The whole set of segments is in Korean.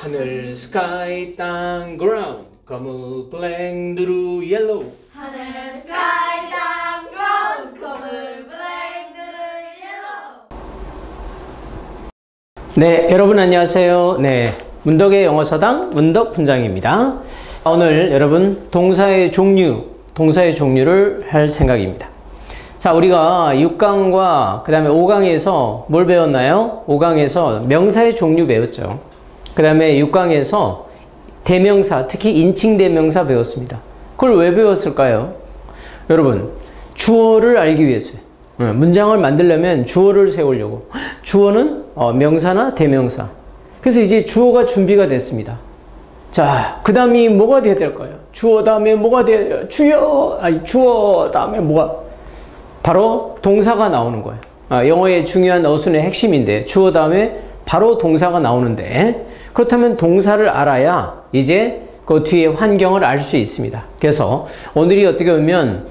하늘, sky, 땅, ground. 거물, black, blue, yellow. 하늘, sky, 땅, ground. 거물, black, blue, yellow. 네, 여러분 안녕하세요. 네, 문덕의 영어서당 문덕 분장입니다. 오늘 여러분 동사의 종류를 할 생각입니다. 자, 우리가 6강과 그 다음에 5강에서 뭘 배웠나요? 5강에서 명사의 종류 배웠죠. 그 다음에 6강에서 대명사, 특히 인칭 대명사 배웠습니다. 그걸 왜 배웠을까요? 여러분, 주어를 알기 위해서요. 문장을 만들려면 주어를 세우려고. 주어는 명사나 대명사. 그래서 이제 주어가 준비가 됐습니다. 자, 그 다음이 뭐가 돼야 될까요? 주어 다음에 뭐가 돼야 돼요? 주어 다음에 뭐가? 바로 동사가 나오는 거예요. 영어의 중요한 어순의 핵심인데 주어 다음에 바로 동사가 나오는데, 그렇다면 동사를 알아야 이제 그 뒤에 환경을 알 수 있습니다. 그래서 오늘이 어떻게 보면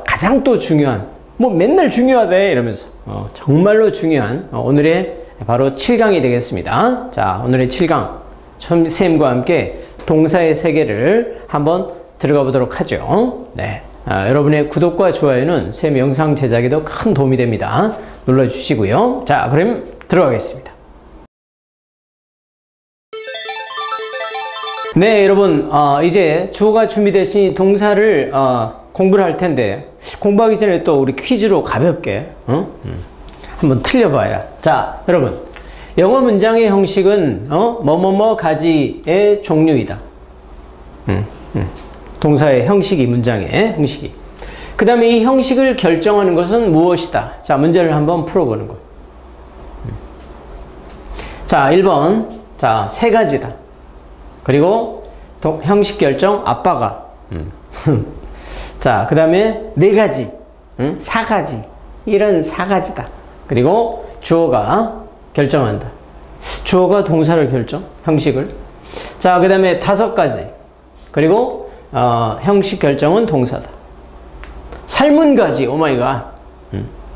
가장 또 중요한, 뭐 맨날 중요하대 이러면서 정말로 중요한 오늘의 바로 7강이 되겠습니다. 자, 오늘의 7강 선생님과 함께 동사의 세계를 한번 들어가 보도록 하죠. 네. 여러분의 구독과 좋아요는 쌤 영상 제작에도 큰 도움이 됩니다. 눌러주시고요. 자, 그럼 들어가겠습니다. 네, 여러분, 이제 주어가 준비되시니 동사를 공부를 할 텐데, 공부하기 전에 또 우리 퀴즈로 가볍게 한번 틀려봐야. 자, 여러분, 영어 문장의 형식은 뭐뭐뭐 가지의 종류이다. 동사의 형식이, 문장의 형식이. 그 다음에 이 형식을 결정하는 것은 무엇이다. 자, 문제를 한번 풀어보는 거예요. 자, 1번. 자, 세 가지다. 그리고 형식 결정 아빠가. 자, 그 다음에 네 가지. 사 가지. 이런 사 가지다. 그리고 주어가 결정한다. 주어가 동사를 결정, 형식을. 자, 그 다음에 5가지. 그리고 형식 결정은 동사다. 삶은 가지, 오마이갓.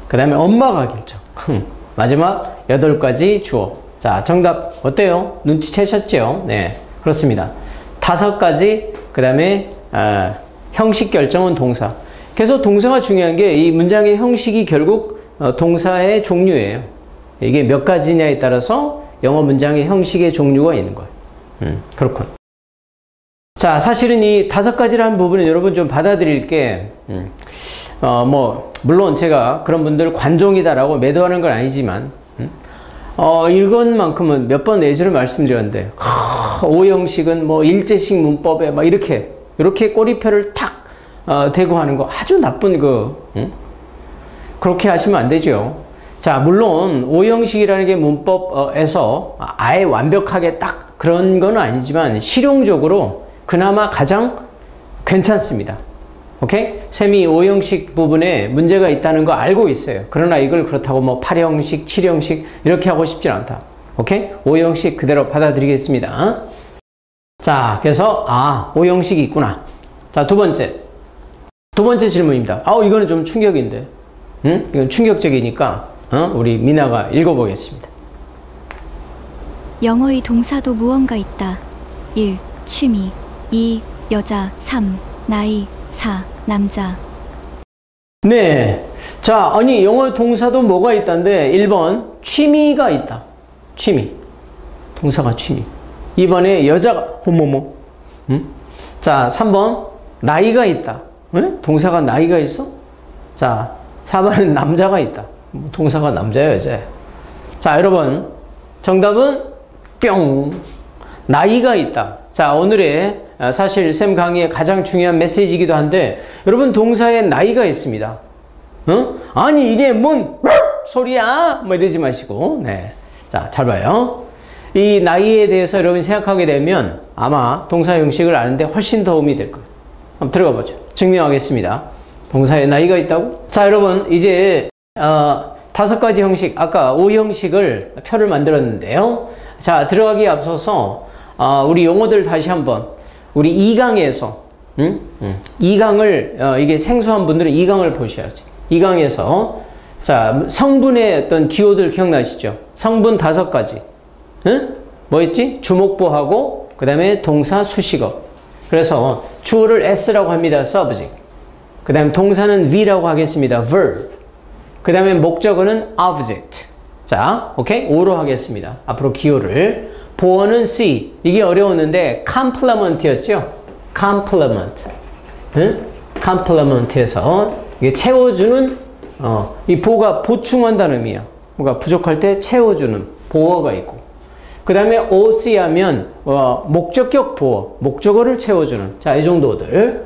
그 다음에 엄마가 결정. 마지막 8가지 주어. 자, 정답 어때요? 눈치채셨죠? 네, 그렇습니다. 5가지, 그 다음에 형식 결정은 동사. 그래서 동사가 중요한 게 이 문장의 형식이 결국 동사의 종류예요. 이게 몇 가지냐에 따라서 영어 문장의 형식의 종류가 있는 거예요. 그렇군. 자, 사실은 이 5가지라는 부분은 여러분 좀 받아들일 게, 물론 제가 그런 분들 관종이다라고 매도하는 건 아니지만, 이건 만큼은 몇 번 예전에 말씀드렸는데, 오형식은 뭐 일제식 문법에 막 이렇게 꼬리표를 탁 대고 하는 거 아주 나쁜 그렇게 하시면 안 되죠. 자, 물론 오형식이라는 게 문법에서 아예 완벽하게 딱 그런 건 아니지만 실용적으로 그나마 가장 괜찮습니다. 오케이? 쌤이 5형식 부분에 문제가 있다는 거 알고 있어요. 그러나 이걸 그렇다고 뭐 8형식, 7형식 이렇게 하고 싶진 않다. 오케이? 5형식 그대로 받아들이겠습니다. 자, 그래서 5형식이 있구나. 자, 두 번째 질문입니다. 이거는 좀 충격인데. 이건 충격적이니까 우리 미나가 읽어보겠습니다. 영어의 동사도 무언가 있다. 1. 취미. 2. 여자. 3. 나이. 4. 남자. 네. 자, 아니, 영어 동사도 뭐가 있다는데, 1번, 취미가 있다. 취미. 동사가 취미. 2번에 여자가, 자, 3번, 나이가 있다. 동사가 나이가 있어? 자, 4번은 남자가 있다. 동사가 남자야, 여자야. 자, 여러분, 정답은 뿅. 나이가 있다. 자, 오늘의 사실 쌤 강의의 가장 중요한 메시지이기도 한데, 여러분 동사에 나이가 있습니다. 아니 이게 뭔 소리야? 뭐 이러지 마시고. 네. 자, 잘 봐요. 이 나이에 대해서 여러분 생각하게 되면 아마 동사 형식을 아는데 훨씬 도움이 될 거예요. 한번 들어가 보죠. 증명하겠습니다. 동사에 나이가 있다고? 자, 여러분 이제 5가지 형식, 아까 5형식을 표를 만들었는데요. 자, 들어가기에 앞서서 우리 용어들 다시 한번 우리 2강에서 2강을 이게 생소한 분들은 2강을 보셔야지. 2강에서 자, 성분의 어떤 기호들 기억나시죠? 성분 5가지. 뭐였지? 주목보하고 그 다음에 동사 수식어. 그래서 주어를 S라고 합니다. subject. 그 다음에 동사는 V라고 하겠습니다. verb. 그 다음에 목적어는 object. 자, 오케이? O로 하겠습니다. 앞으로 기호를. 보어는 C. 이게 어려웠는데 complement였죠? complement. 응? complement에서 이게 채워주는 이 보가 보충한다는 의미야. 뭔가 부족할 때 채워주는 보어가 있고. 그 다음에 OC 하면 목적격 보어, 목적어를 채워주는. 자, 이 정도들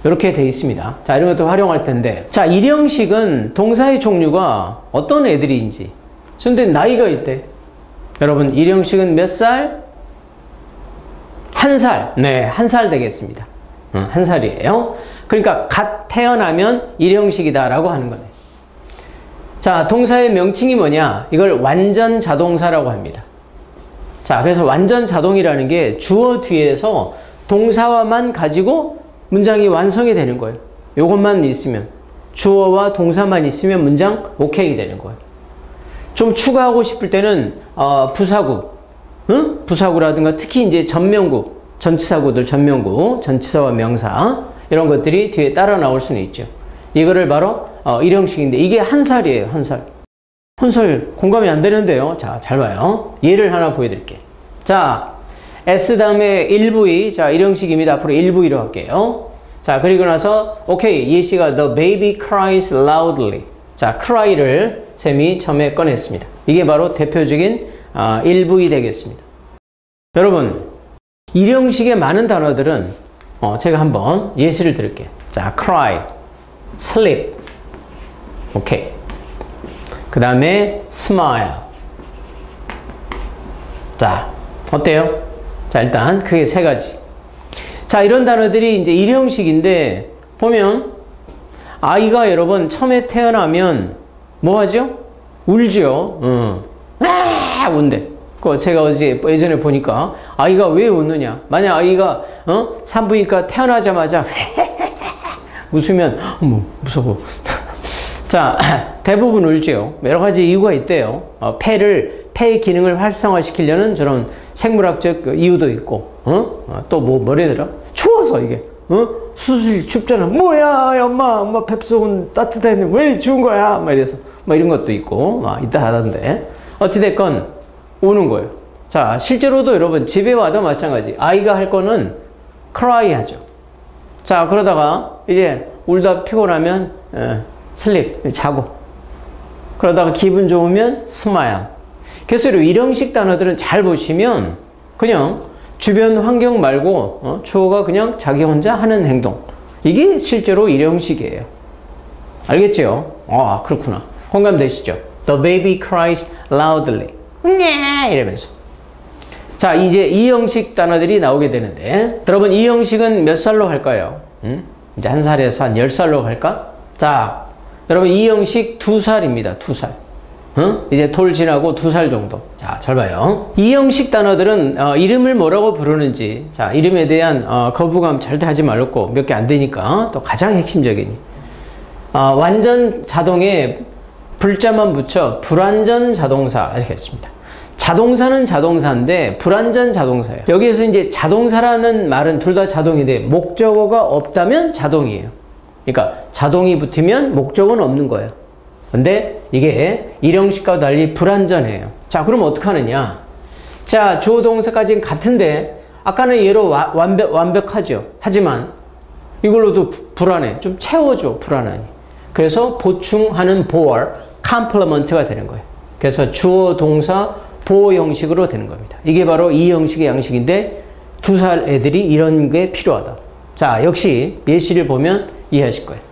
이렇게 돼 있습니다. 자, 이런 것도 활용할 텐데. 자, 일형식은 동사의 종류가 어떤 애들인지. 근데 나이가 있대. 여러분, 일형식은 몇 살? 1살. 네, 1살 되겠습니다. 1살이에요. 그러니까 갓 태어나면 일형식이다라고 하는 거네. 자, 동사의 명칭이 뭐냐? 이걸 완전 자동사라고 합니다. 자, 그래서 완전 자동이라는 게 주어 뒤에서 동사와만 가지고 문장이 완성이 되는 거예요. 요것만 있으면, 주어와 동사만 있으면 문장 오케이 되는 거예요. 좀 추가하고 싶을 때는 부사구, 응? 부사구라든가 특히 이제 전명구, 전치사구들 전명구, 전치사와 명사 이런 것들이 뒤에 따라 나올 수는 있죠. 이거를 바로 일형식인데 이게 1살이에요. 1살. 1살 공감이 안 되는데요. 자, 잘 봐요. 예를 하나 보여드릴게요. 자, S 다음에 1V. 자, 일형식입니다. 앞으로 1V로 할게요. 자, 그리고 나서 오케이. 예시가 The baby cries loudly. 자, cry를 쌤이 처음에 꺼냈습니다. 이게 바로 대표적인 1V 되겠습니다. 여러분, 일형식의 많은 단어들은 제가 한번 예시를 드릴게요. 자, cry, sleep, 오케이. 그 다음에 smile. 자, 어때요? 자, 일단 크게 3가지. 자, 이런 단어들이 이제 일형식인데 보면 아이가 여러분 처음에 태어나면 뭐 하죠? 울죠. 운대. 제가 예전에 보니까 아이가 왜 웃느냐? 만약 아이가 산부인과 태어나자마자 웃으면 무서워. 자, 대부분 울죠. 여러 가지 이유가 있대요. 폐의 기능을 활성화시키려는 저런 생물학적 이유도 있고, 또 뭐래더라? 추워서 이게, 수술이 춥잖아. 뭐야, 엄마 뱃속은 따뜻했는데 왜 추운 거야? 막 이래서, 이런 것도 있고, 있다 하던데. 어찌됐건, 우는 거예요. 자, 실제로도 여러분, 집에 와도 마찬가지. 아이가 할 거는 cry 하죠. 자, 그러다가, 이제, 울다 피곤하면, 슬립, 자고. 그러다가 기분 좋으면 smile. 그래서 일형식 단어들은 잘 보시면 그냥 주변 환경 말고 주어가 그냥 자기 혼자 하는 행동. 이게 실제로 일형식이에요. 알겠죠? 아, 그렇구나. 공감되시죠? The baby cries loudly. 이러면서. 자, 이제 이 형식 단어들이 나오게 되는데 여러분, 이 형식은 몇 살로 할까요? 이제 1살에서 한 10살로 할까? 자, 여러분, 이 형식 2살입니다. 2살. 이제 돌 지나고 2살 정도. 자, 잘 봐요. 이 형식 단어들은 이름을 뭐라고 부르는지, 자, 이름에 대한 거부감 절대 하지 말고 몇 개 안 되니까 또 가장 핵심적인 완전 자동에 불자만 붙여 불완전 자동사 이렇게 했습니다. 자동사는 자동사인데 불완전 자동사예요. 여기에서 이제 자동사라는 말은 둘 다 자동인데 목적어가 없다면 자동이에요. 그러니까 자동이 붙으면 목적어는 없는 거예요. 근데 이게 일형식과 달리 불완전해요. 자, 그럼 어떻게 하느냐? 자, 주어 동사까지는 같은데 아까는 얘로 완벽하죠. 하지만 이걸로도 불안해. 좀 채워줘, 불안하니. 그래서 보충하는 보어, complement가 되는 거예요. 그래서 주어 동사 보호 형식으로 되는 겁니다. 이게 바로 이 형식의 양식인데 2살 애들이 이런 게 필요하다. 자, 역시 예시를 보면 이해하실 거예요.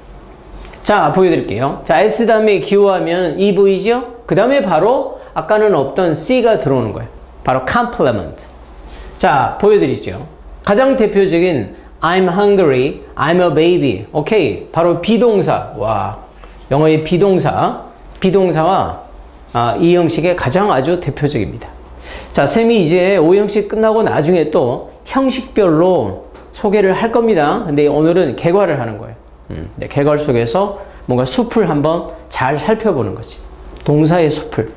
자, 보여드릴게요. 자, S 다음에 기호하면 EV죠? 그 다음에 바로 아까는 없던 C가 들어오는 거예요. 바로 complement. 자, 보여드리죠. 가장 대표적인 I'm hungry, I'm a baby. 오케이. 바로 비동사. 와, 영어의 비동사와 이 형식의 가장 아주 대표적입니다. 자, 쌤이 이제 5형식 끝나고 나중에 또 형식별로 소개를 할 겁니다. 근데 오늘은 개괄을 하는 거예요. 네, 개괄 속에서 뭔가 숲을 한번 잘 살펴보는 거지. 동사의 숲을.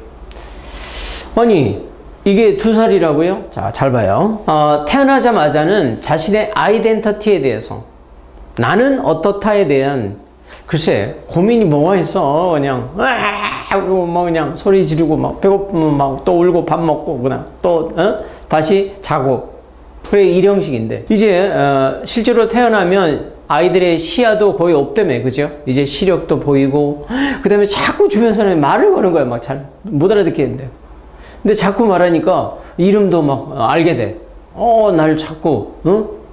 아니, 이게 2살이라고요? 자, 잘 봐요. 태어나자마자는 자신의 아이덴티티에 대해서 나는 어떻다에 대한 글쎄 고민이 뭐가 있어. 그냥 그리고 뭐 그냥 소리 지르고 막 배고프면 막 또 울고 밥 먹고 그냥 또 다시 자고 그래 일형식인데 이제 실제로 태어나면 아이들의 시야도 거의 없다며 그죠? 이제 시력도 보이고 그 다음에 자꾸 주변 사람이 말을 거는 거야. 막 잘 못 알아듣겠는데 근데 자꾸 말하니까 이름도 막 알게 돼. 날 자꾸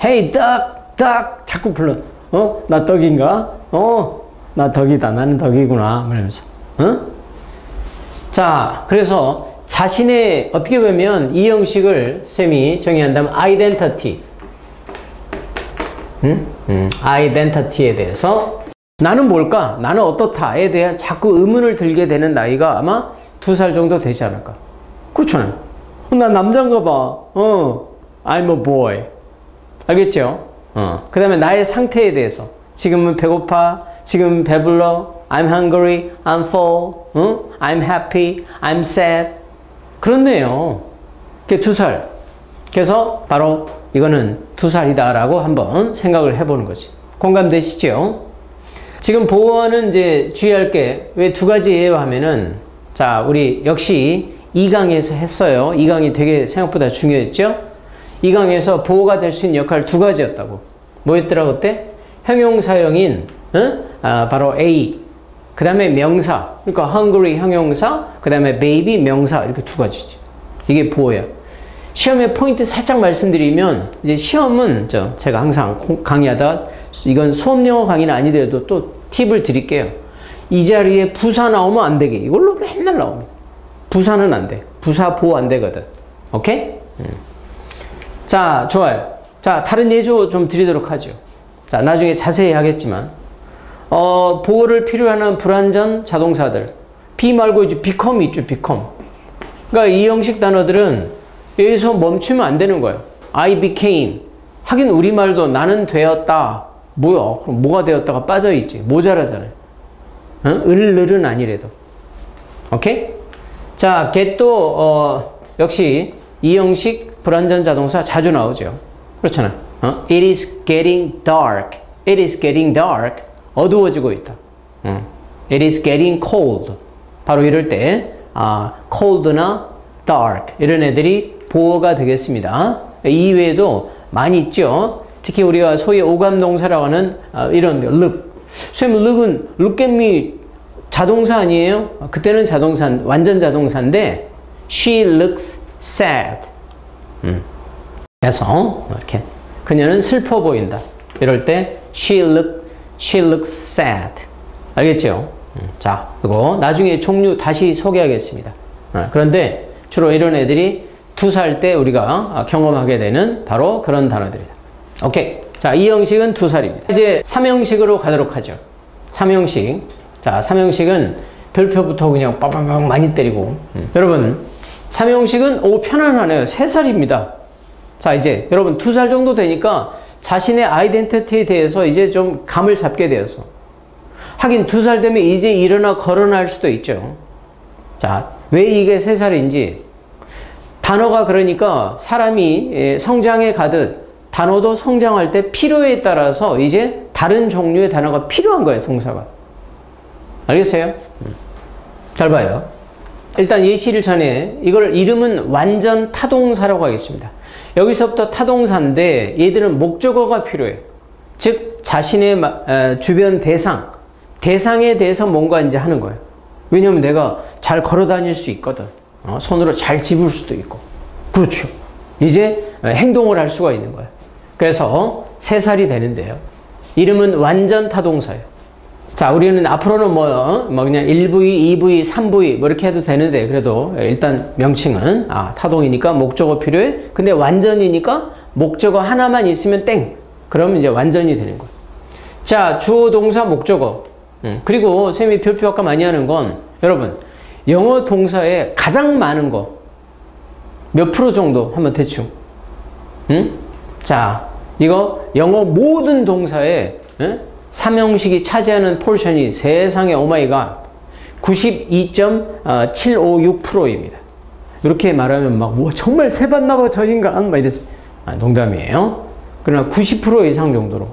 헤이 덕 자꾸 불러. 나 덕인가? 나 덕이다. 나는 덕이구나. 그러면서 자, 그래서 자신의 어떻게 보면 이 형식을 쌤이 정의한다면 아이덴티티 아이덴티티에 대해서 나는 뭘까? 나는 어떻다에 대한 자꾸 의문을 들게 되는 나이가 아마 2살 정도 되지 않을까? 그렇잖아요. 난 남자인가 봐. I'm a boy. 알겠죠? 그 다음에 나의 상태에 대해서 지금은 배고파, 지금 배불러, I'm hungry, I'm full, I'm happy, I'm sad. 그렇네요. 그게 2살. 그래서 바로 이거는 2살이다 라고 한번 생각을 해보는 거지. 공감되시죠? 지금 보어는 이제 주의할 게 왜 2가지예요 하면은 자, 우리 역시 2강에서 했어요. 2강이 되게 생각보다 중요했죠? 2강에서 보어가 될 수 있는 역할 2가지였다고. 뭐였더라 그때? 형용사형인 바로 A 그 다음에 명사 그러니까 hungry 형용사 그 다음에 baby 명사 이렇게 2가지지. 이게 보어야. 시험의 포인트 살짝 말씀드리면 이제 시험은 제가 항상 강의하다 이건 수업영어 강의는 아니더라도 또 팁을 드릴게요. 이 자리에 부사 나오면 안 되게 이걸로 맨날 나옵니다. 부사는 안 돼. 부사 보호 안 되거든. 오케이? 자, 좋아요. 자, 다른 예조 좀 드리도록 하죠. 자, 나중에 자세히 하겠지만 보호를 필요하는 불완전 자동사들 be 말고 이제 become 있죠. become. 그러니까 이 형식 단어들은 여기서 멈추면 안 되는 거예요. I became. 하긴 우리말도 나는 되었다. 뭐야? 그럼 뭐가 되었다가 빠져있지. 모자라잖아요. 을은 아니래도. 오케이? 자, get도 역시 이 형식 불완전 자동사 자주 나오죠. 그렇잖아요. It is getting dark. It is getting dark. 어두워지고 있다. It is getting cold. 바로 이럴 때 cold나 dark 이런 애들이 보어가 되겠습니다. 이외에도 많이 있죠. 특히 우리가 소위 오감동사라고 하는 이런 look. 선생님, look은 look at me 자동사 아니에요? 그때는 자동사, 완전 자동사인데 she looks sad. 그래서 이렇게 그녀는 슬퍼 보인다. 이럴 때 she looks sad. 알겠죠? 자, 그리고 나중에 종류 다시 소개하겠습니다. 그런데 주로 이런 애들이 2살 때 우리가 경험하게 되는 바로 그런 단어들이다. 오케이. 자, 이 형식은 2살입니다. 이제 3형식으로 가도록 하죠. 3형식. 자, 3형식은 별표부터 그냥 빠방방 많이 때리고. 여러분, 3형식은 편안하네요. 3살입니다. 자, 이제 여러분 2살 정도 되니까 자신의 아이덴티티에 대해서 이제 좀 감을 잡게 되어서. 하긴 2살 되면 이제 일어나 걸어나 할 수도 있죠. 자, 왜 이게 3살인지. 단어가 그러니까 사람이 성장해 가듯 단어도 성장할 때 필요에 따라서 이제 다른 종류의 단어가 필요한 거예요, 동사가. 알겠어요? 잘 봐요. 일단 예시를 전에 이걸 이름은 완전 타동사라고 하겠습니다. 여기서부터 타동사인데 얘들은 목적어가 필요해요. 즉 자신의 주변 대상에 대해서 뭔가 이제 하는 거예요. 왜냐면 내가 잘 걸어 다닐 수 있거든. 손으로 잘 집을 수도 있고. 그렇죠. 이제 행동을 할 수가 있는 거예요. 그래서 3살이 되는데요. 이름은 완전 타동사예요. 자, 우리는 앞으로는 뭐 그냥 1V, 2V, 3V 뭐 이렇게 해도 되는데 그래도 일단 명칭은 타동이니까 목적어 필요해. 근데 완전이니까 목적어 하나만 있으면 땡. 그러면 이제 완전이 되는 거예요. 자, 주어, 동사, 목적어. 그리고 쌤이 별표 아까 많이 하는 건 여러분 영어 동사에 가장 많은 거 몇 프로 정도 한번 대충. 자, 이거 영어 모든 동사에 3형식이 차지하는 포션이 세상에 오마이갓 92.756%입니다. 이렇게 말하면 막, 와, 정말 세봤나 봐, 저 인간. 막 이래서. 농담이에요. 그러나 90% 이상 정도로.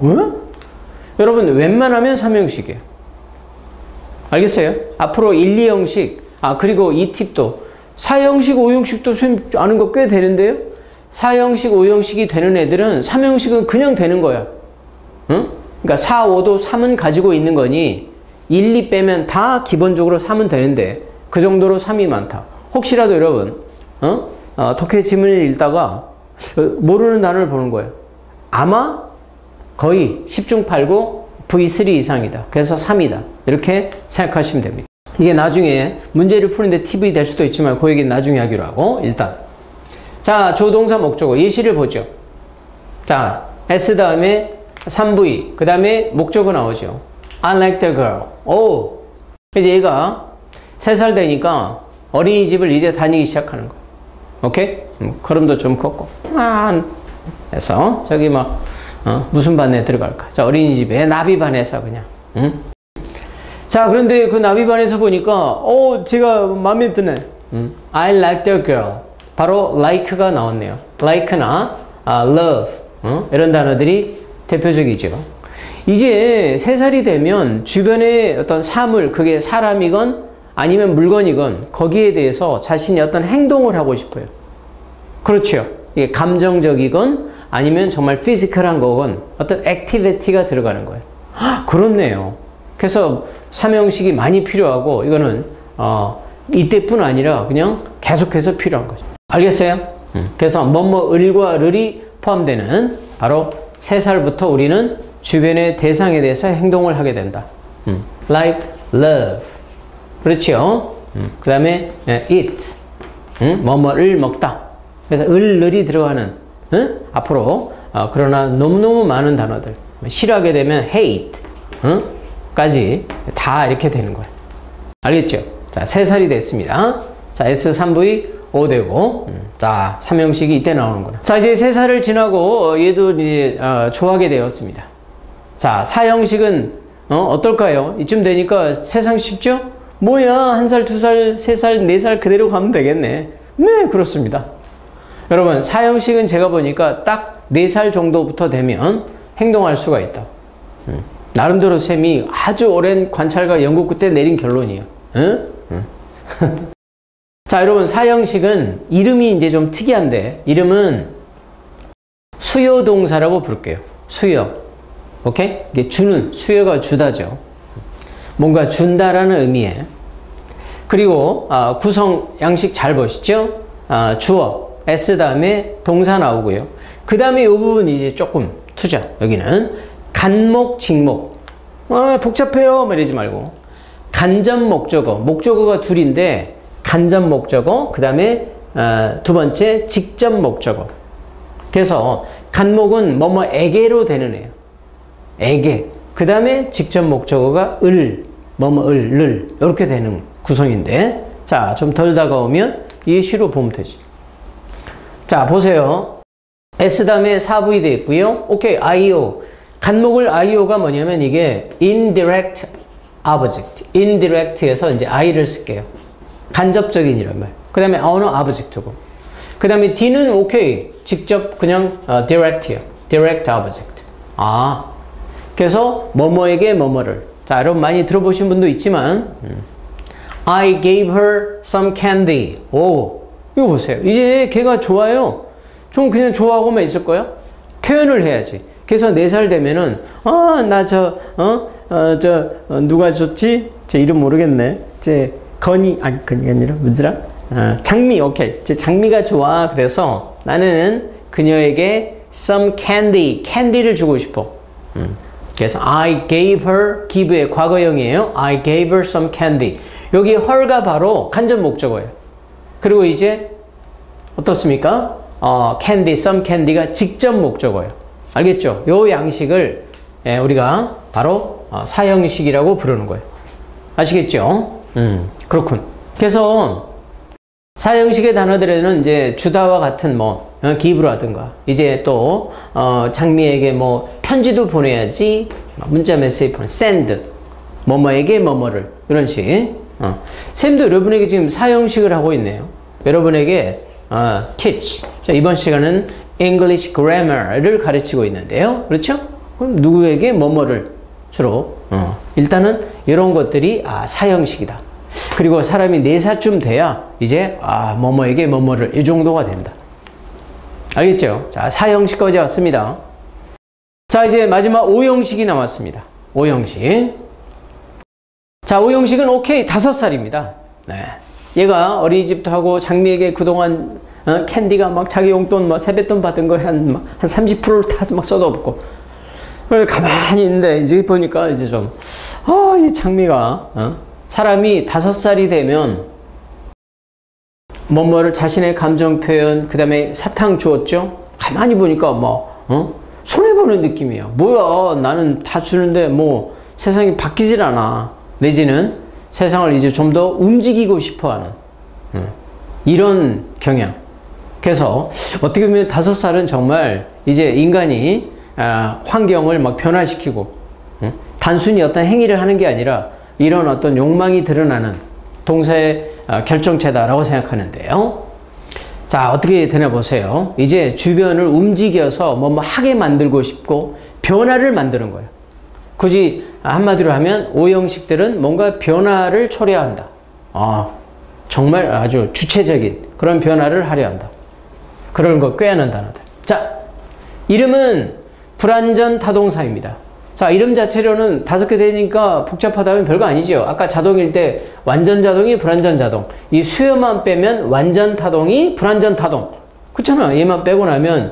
여러분, 웬만하면 3형식이에요. 알겠어요? 앞으로 1, 2형식, 그리고 이 팁도 4형식, 5형식도 선생님 아는 거 꽤 되는데요? 4형식, 5형식이 되는 애들은 3형식은 그냥 되는 거야. 응? 그러니까 4, 5도 3은 가지고 있는 거니 1, 2 빼면 다 기본적으로 3은 되는데 그 정도로 3이 많다. 혹시라도 여러분 독해 지문을 읽다가 모르는 단어를 보는 거예요. 아마 거의 10중 8구 V3 이상이다. 그래서 3이다. 이렇게 생각하시면 됩니다. 이게 나중에 문제를 푸는데 팁이 될 수도 있지만 그 얘기는 나중에 하기로 하고 일단 자, 조동사 목적어 예시를 보죠. 자, S 다음에 3V 그 다음에 목적어 나오죠. I like the girl. 오, 이제 얘가 3살 되니까 어린이집을 이제 다니기 시작하는 거야. 오케이? 걸음도 좀 컸고 그래서 저기 막 무슨 반에 들어갈까? 자, 어린이집에 나비반에서 그냥. 응? 자, 그런데 그 나비반에서 보니까 제가 마음에 드네. I like the girl. 바로 like가 나왔네요. like나 love 이런 단어들이 대표적이죠. 이제 3살이 되면 주변의 어떤 사물, 그게 사람이건 아니면 물건이건 거기에 대해서 자신이 어떤 행동을 하고 싶어요. 그렇죠. 이게 감정적이건 아니면 정말 피지컬한 거건 어떤 액티비티가 들어가는 거예요. 그렇네요. 그래서 3형식이 많이 필요하고 이거는 이때뿐 아니라 그냥 계속해서 필요한 거죠. 알겠어요? 그래서 뭐뭐을과 르이 포함되는 바로 3살부터 우리는 주변의 대상에 대해서 행동을 하게 된다. like, love. 그렇죠? 그 다음에 eat. 뭐뭐를 먹다. 그래서 을이 들어가는 앞으로 그러나 너무너무 많은 단어들. 싫어하게 되면 hate. 까지 다 이렇게 되는 거예요. 알겠죠? 자, 3살이 됐습니다. 자, S3V 5 되고 자, 3형식이 이때 나오는 거예요. 자, 이제 3살을 지나고 얘도 이제 좋아하게 되었습니다. 자, 4형식은 어떨까요? 이쯤 되니까 세상 쉽죠? 뭐야, 1살, 2살, 3살, 4살 그대로 가면 되겠네. 네, 그렇습니다. 여러분, 4형식은 제가 보니까 딱 4살 정도부터 되면 행동할 수가 있다. 나름대로 쌤이 아주 오랜 관찰과 연구 끝에 내린 결론이에요. 자, 여러분, 4형식은 이름이 이제 좀 특이한데 이름은 수요 동사라고 부를게요. 수요. 오케이? 이게 주는, 수요가 주다죠. 뭔가 준다라는 의미에. 그리고 구성 양식 잘 보시죠? 주어, S 다음에 동사 나오고요. 그 다음에 이 부분 이제 조금 투자. 여기는 간목, 직목. 복잡해요. 이러지 말고. 간접 목적어. 목적어가 둘인데 간접 목적어, 그 다음에 두 번째 직접 목적어. 그래서 간목은 뭐뭐에게로 되는 애예요. 에게. 그 다음에 직접 목적어가 을, 뭐뭐을 이렇게 되는 구성인데 자, 좀 덜 다가오면 예시로 보면 되지. 자, 보세요. S 다음에 4V 되어 있고요. 오케이, IO. 간목을 IO가 뭐냐면 이게 indirect object. indirect에서 이제 I를 쓸게요. 간접적인 이란 말. 그 다음에 언어 object고. 그 다음에 D는 오케이. 직접 그냥 direct이에요. direct object. 그래서 뭐뭐에게 뭐뭐를. 자, 여러분 많이 들어보신 분도 있지만 I gave her some candy. 오, 이거 보세요. 이제 걔가 좋아요. 좀 그냥 좋아하고만 있을 거야? 표현을 해야지. 그래서 4살 되면은 누가 줬지? 제 이름 모르겠네. 건이가 아니라 뭐더라? 장미. 오케이. 제 장미가 좋아. 그래서 나는 그녀에게 some candy, 캔디를 주고 싶어. 그래서 I gave her, give의 과거형이에요. I gave her some candy. 여기 her가 바로 간접 목적어예요. 그리고 이제 어떻습니까? candy, some candy가 직접 목적어예요. 알겠죠? 요 양식을 우리가 바로 사형식이라고 부르는 거예요. 아시겠죠? 그렇군. 그래서 사형식의 단어들에는 이제 주다와 같은 give라든가 이제 또 장미에게 편지도 보내야지, 문자 메시지 보내, send, 뭐뭐에게 뭐뭐를 이런 식. 쌤도 여러분에게 지금 사형식을 하고 있네요. 여러분에게 teach. 자, 이번 시간은 English Grammar를 가르치고 있는데요. 그렇죠? 그럼 누구에게 뭐뭐를 주로 일단은 이런 것들이 사형식이다. 그리고 사람이 4살쯤 돼야 이제 뭐뭐에게 뭐뭐를 이 정도가 된다. 알겠죠? 자, 4형식까지 왔습니다. 자, 이제 마지막 5형식이 남았습니다. 5형식. 자, 5형식은 오케이 5살입니다. 네. 얘가 어린이집도 하고 장미에게 그동안 캔디가 막 자기 용돈 막 세뱃돈 받은 거 한 30%를 다 막 써도 그래 가만히 있는데 이제 보니까 이제 좀 이 장미가 사람이 5살이 되면 뭐뭐를 자신의 감정 표현 그다음에 사탕 주었죠. 가만히 보니까 손해 보는 느낌이야. 뭐야 나는 다 주는데 뭐 세상이 바뀌질 않아. 내지는 세상을 이제 좀 더 움직이고 싶어하는 이런 경향. 그래서 어떻게 보면 5살은 정말 이제 인간이 환경을 막 변화시키고 단순히 어떤 행위를 하는 게 아니라 이런 어떤 욕망이 드러나는 동사의 결정체다라고 생각하는데요. 자, 어떻게 되나 보세요. 이제 주변을 움직여서 뭐뭐 하게 만들고 싶고 변화를 만드는 거예요. 굳이 한마디로 하면 5형식들은 뭔가 변화를 초래한다. 정말 아주 주체적인 그런 변화를 하려 한다. 그런 거 꾀하는 단어들. 자, 이름은 불완전 타동사입니다. 자, 이름 자체로는 5개 되니까 복잡하다면 별거 아니죠. 아까 자동일 때 완전 자동이 불완전 자동. 이 수요만 빼면 완전 타동이 불완전 타동. 그렇잖아. 얘만 빼고 나면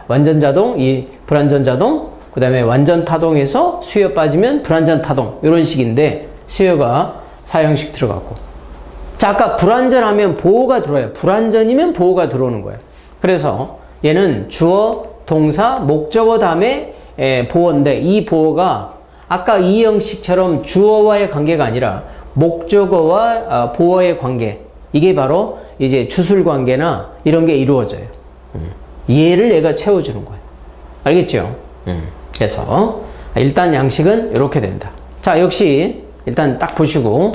완전 자동, 이 불완전 자동, 그 다음에 완전 타동에서 수요 빠지면 불완전 타동. 이런 식인데 수요가 4형식 들어갔고. 자, 아까 불완전하면 보호가 들어와요. 불완전이면 보호가 들어오는 거예요. 그래서 얘는 주어, 동사, 목적어 다음에 보어인데 이 보어가 아까 이 형식처럼 주어와의 관계가 아니라 목적어와 보어의 관계. 이게 바로 이제 주술 관계나 이런 게 이루어져요. 얘를 얘가 채워주는 거예요. 알겠죠? 그래서 일단 양식은 이렇게 된다. 자, 역시 일단 딱 보시고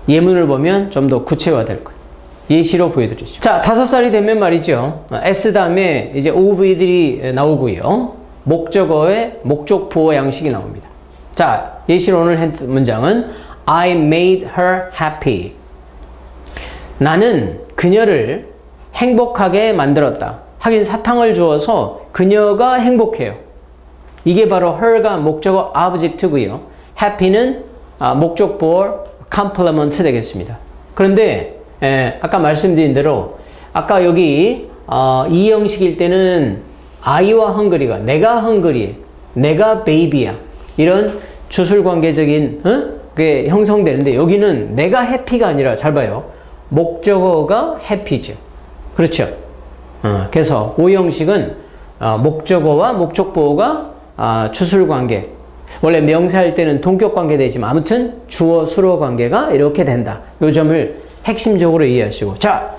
예문을 보면 좀 더 구체화될 거예요. 예시로 보여드리죠. 자, 5살이 되면 말이죠. S 다음에 이제 OV들이 나오고요. 목적어의 목적 보호 양식이 나옵니다. 자, 예시로 오늘 한 문장은 I made her happy. 나는 그녀를 행복하게 만들었다. 하긴 사탕을 주어서 그녀가 행복해요. 이게 바로 her가 목적어 object고요. happy는 목적 보호 complement 되겠습니다. 그런데 아까 말씀드린 대로 아까 여기 이 형식일 때는 I와 헝그리가 내가 헝그리해, 내가 베이비야 이런 주술관계적인 그게 형성되는데 여기는 내가 해피가 아니라 잘 봐요. 목적어가 해피죠. 그렇죠? 그래서 5형식은 목적어와 목적보호가 주술관계. 원래 명사할 때는 동격관계 되지만 아무튼 주어 수로 관계가 이렇게 된다. 이 점을 핵심적으로 이해하시고. 자,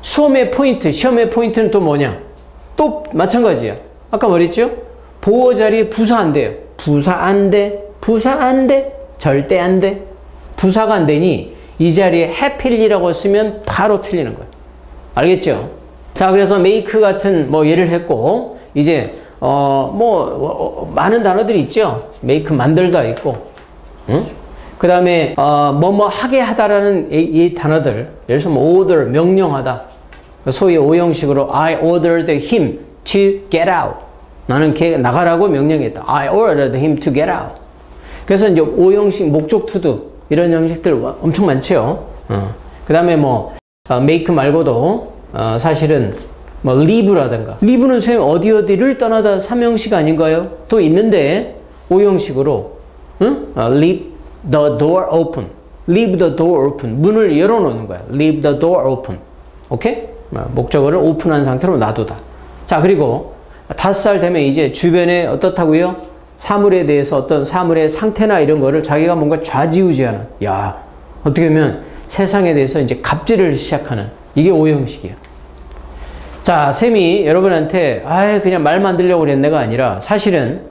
수험의 포인트, 시험의 포인트는 또 뭐냐? 또 마찬가지야. 아까 말했죠? 보호 자리에 부사 안 돼요. 부사 안 돼. 부사 안 돼. 절대 안 돼. 부사가 안 되니 이 자리에 happy라고 쓰면 바로 틀리는 거예요. 알겠죠? 자, 그래서 make 같은 뭐 예를 했고 이제 많은 단어들이 있죠. make 만들다 있고, 응? 그 다음에 뭐뭐 하게 하다라는 이 단어들, 예를 들어서 order 명령하다. 소위 5형식으로 I ordered him to get out. 나는 걔 나가라고 명령했다. I ordered him to get out. 그래서 이제 5형식 목적 투두 이런 형식들 엄청 많죠. 그 다음에 뭐 make 말고도 사실은 뭐 leave라든가. leave는 선생님 어디를 떠나다 3형식 아닌가요? 또 있는데 5형식으로 leave the door open. leave the door open. 문을 열어놓는 거야. leave the door open. 오케이? 목적어를 오픈한 상태로 놔두다. 자, 그리고 5살 되면 이제 주변에 어떻다고요? 사물에 대해서 어떤 사물의 상태나 이런 거를 자기가 뭔가 좌지우지하는. 야, 어떻게 보면 세상에 대해서 이제 갑질을 시작하는. 이게 5형식이야. 자, 쌤이 여러분한테 그냥 말 만들려고 그랬네가 아니라 사실은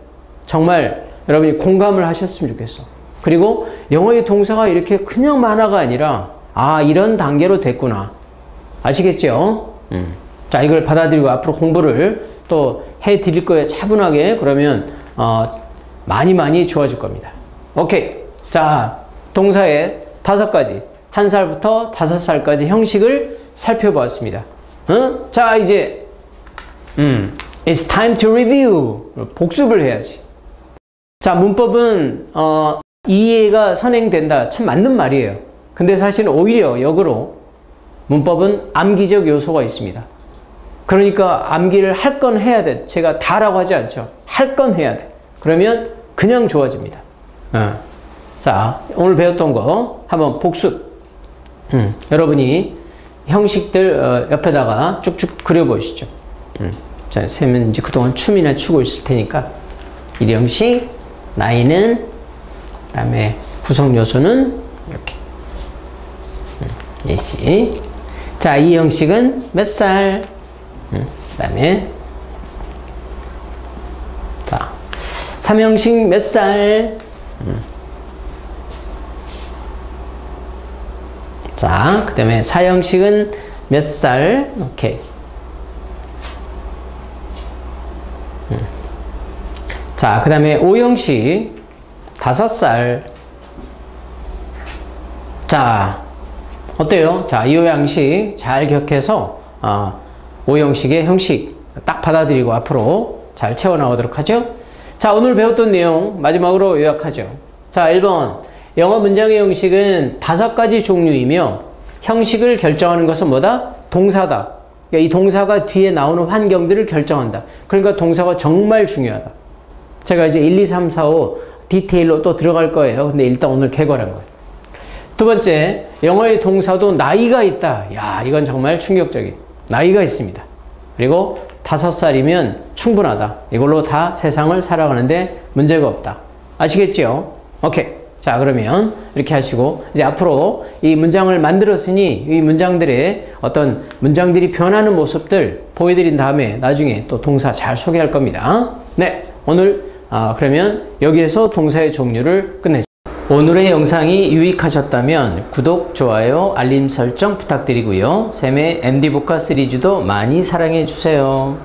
정말 여러분이 공감을 하셨으면 좋겠어. 그리고 영어의 동사가 이렇게 그냥 만화가 아니라 아, 이런 단계로 됐구나. 아시겠죠? 자, 이걸 받아들이고 앞으로 공부를 또 해드릴 거예요. 차분하게. 그러면 많이 좋아질 겁니다. 오케이. 자, 동사의 5가지, 1살부터 5살까지 형식을 살펴보았습니다. 자, 이제 It's time to review. 복습을 해야지. 자, 문법은 이해가 선행된다. 참 맞는 말이에요. 근데 사실 오히려 역으로 문법은 암기적 요소가 있습니다. 그러니까 암기를 할 건 해야 돼. 제가 다라고 하지 않죠. 할 건 해야 돼. 그러면 그냥 좋아집니다. 자, 오늘 배웠던 거 한번 복습. 여러분이 형식들 옆에다가 쭉쭉 그려보시죠. 자, 쌤은 이제 그동안 춤이나 추고 있을 테니까 이 형식, 나이는, 그 다음에 구성 요소는 이렇게 예시. 자, 이 형식은 몇 살? 그 다음에 자, 3형식 몇 살? 자, 그 다음에 4형식은 몇 살? 오케이. 자, 그 다음에 5형식 5살. 자, 어때요? 자, 이 형식 잘 기억해서 5형식의 형식 딱 받아들이고 앞으로 잘 채워나가도록 하죠. 자, 오늘 배웠던 내용 마지막으로 요약하죠. 자, 1번 영어 문장의 형식은 5가지 종류이며 형식을 결정하는 것은 뭐다? 동사다. 그러니까 이 동사가 뒤에 나오는 환경들을 결정한다. 그러니까 동사가 정말 중요하다. 제가 이제 1, 2, 3, 4, 5 디테일로 또 들어갈 거예요. 근데 일단 오늘 개괄한 거예요. 두 번째, 영어의 동사도 나이가 있다. 야, 이건 정말 충격적인. 나이가 있습니다. 그리고 5살이면 충분하다. 이걸로 다 세상을 살아가는데 문제가 없다. 아시겠죠? 오케이. 자, 그러면 이렇게 하시고 이제 앞으로 이 문장을 만들었으니 이 문장들의 어떤 문장들이 변하는 모습들 보여드린 다음에 나중에 또 동사 잘 소개할 겁니다. 네, 오늘 그러면 여기에서 동사의 종류를 끝내죠. 오늘의 영상이 유익하셨다면 구독, 좋아요, 알림 설정 부탁드리고요. 쌤의 MD복화 시리즈도 많이 사랑해 주세요.